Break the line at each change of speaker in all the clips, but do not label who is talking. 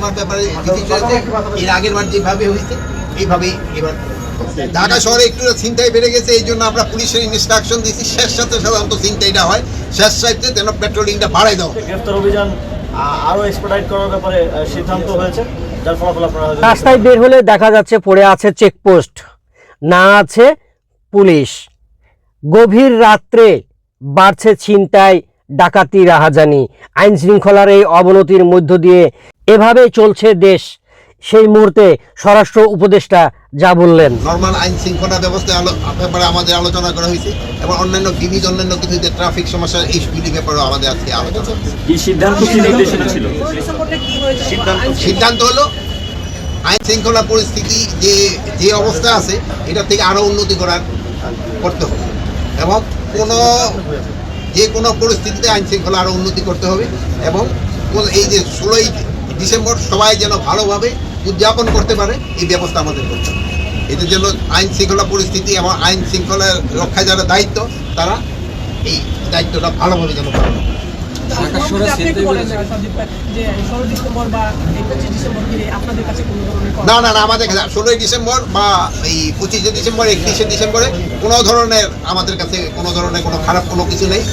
ইজতেমার ব্যাপারে এর আগের বার যেভাবে হয়েছে এইভাবেই এবার ঢাকা শহরে একটু ছিনতাই বেড়ে গেছে, এই জন্য আমরা পুলিশের ইনস্ট্রাকশন দিচ্ছি শেষ সাথে সাধারণত ছিনতাইটা হয়, শেষ সাথে যেন পেট্রোলিংটা বাড়াই দাও।
গ্রেফতার অভিযান আরো এক্সপেডিট করার ব্যাপারে সিদ্ধান্ত হয়েছে, যার ফলাফল আপনারা
রাস্তায় বের হলে দেখা যাচ্ছে পড়ে আছে চেকপোস্ট, না আছে পুলিশ। গভীর রাত্রে বাড়ছে ছিনতাই, ডাকাতি, রাহাজানি। আইন শৃঙ্খলার এই অবনতির মধ্য দিয়ে এভাবে চলছে দেশ। সেই মুহূর্তে স্বরাষ্ট্র উপদেষ্টা যা বললেন,
নর্মাল আইন শৃঙ্খলা ব্যবস্থা ব্যাপারে আমাদের আলোচনা করা হয়েছে এবং অন্যান্য বিবিধ অন্যান্য কিছু যে ট্রাফিক সমস্যা এইগুলি ব্যাপারেও আমাদের আজকে আলোচনা।
কি সিদ্ধান্ত, কি নির্দেশনা ছিল?
সিদ্ধান্ত হলো আইন শৃঙ্খলা পরিস্থিতি যে অবস্থা আছে এটা থেকে আরো উন্নতি করতে হবে এবং যে কোনো পরিস্থিতিতে আইন শৃঙ্খলা আরো উন্নতি করতে হবে এবং এই যে 16ই ডিসেম্বর সবাই যেন ভালোভাবে উদযাপন করতে পারে এই ব্যবস্থা আমাদের করতে হবে। এদের জন্য আইন শৃঙ্খলা পরিস্থিতি এবং আইন শৃঙ্খলা রক্ষায় যারা দায়িত্ব তারা এই দায়িত্বটা ভালোভাবে যেন পালন করে। না না না, আমাদের 16ই ডিসেম্বর বা এই 25শে ডিসেম্বর 31শে ডিসেম্বরে কোনো ধরনের আমাদের কাছে কোনো ধরনের কোনো খারাপ কোনো কিছু নেই।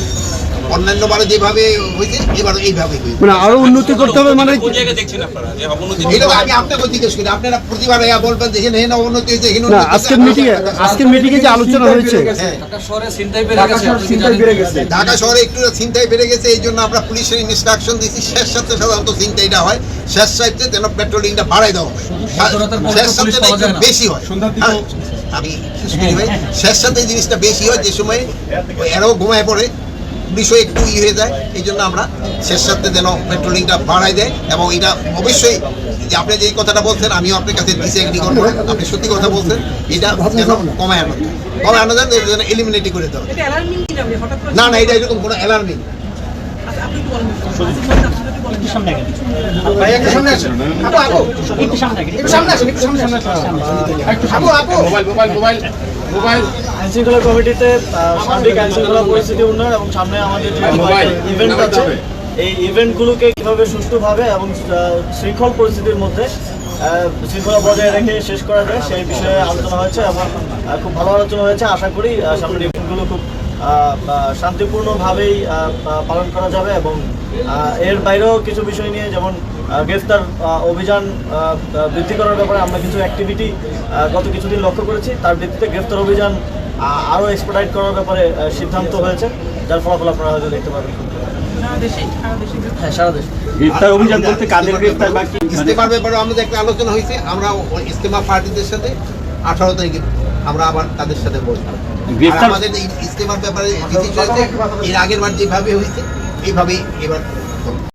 অন্যান্য বারে যেভাবে হয়েছে এবার এইভাবে
মানে আরো উন্নতি করতে হবে। মানে
এটা আমি আপনাকে জিজ্ঞেস করি, আপনারা প্রতিবার বলবেন দেখেন হেন অবনতি হয়েছে।
আজকের মিটিং এ যে আলোচনা হয়েছে
ঢাকা শহরে একটু ছিনতাই বেড়ে গেছে, এই জন্য আমরা পুলিশের ইনস্ট্রাকশন দিচ্ছি শেষ সাথে সাধারণত ছিনতাইটা হয়, শেষ সাথে যেন পেট্রোলিংটা বাড়াই দেওয়া হয়, শেষ সাথে বেশি হয়। আমি শেষ সাথে জিনিসটা বেশি হয়, যে সময় এরাও ঘুমায় পড়ে, পুলিশও একটু হয়ে যায়, এই জন্য আমরা শেষ সাথে যেন পেট্রোলিংটা বাড়াই দেয়। এবং এটা অবশ্যই যে আপনি যে কথাটা বলছেন আমিও আপনার কাছে ডিসএগ্রি করবো, আপনি সত্যি কথা বলছেন, এটা যেন কমায় আনা যায়, যেন এলিমিনেটই করে দেওয়া। না না, এটা এরকম কোনো অ্যালার্মিং।
আইনশৃঙ্খলা কমিটিতে সার্বিক আইনশৃঙ্খলা পরিস্থিতি উন্নয়ন এবং সামনে আমাদের যে ইভেন্ট আছে এই ইভেন্টগুলোকে কীভাবে সুষ্ঠুভাবে এবং শৃঙ্খল পরিস্থিতির মধ্যে শৃঙ্খলা বজায় রেখে শেষ করা যায় সেই বিষয়ে আলোচনা হয়েছে এবং খুব ভালো আলোচনা হয়েছে। আশা করি সামনের ইভেন্টগুলো খুব শান্তিপূর্ণভাবেই পালন করা যাবে এবং এর বাইরেও কিছু বিষয় নিয়ে, যেমন গ্রেফতার অভিযান বৃদ্ধি করার ব্যাপারে আমরা কিছু অ্যাক্টিভিটি গত কিছুদিন লক্ষ্য করেছি, তার ভিত্তিতে গ্রেফতার অভিযান আরও এক্সপেডিট করার ব্যাপারে সিদ্ধান্ত হয়েছে, যার ফলাফল আপনারা হয়তো দেখতে পাবেন। হ্যাঁ, সারা দেশ গ্রেফতার অভিযান বলতে কাদের গ্রেফতার বা
ইজতেমার ব্যাপারে আমাদের একটা আলোচনা হয়েছে, আমরা ইজতেমা পার্টিদের সাথে 18 তারিখে আমরা আবার তাদের সাথে বসবো। আমাদের ইজতেমার ব্যাপারে এর আগের বার যেভাবে হয়েছে এইভাবেই এবার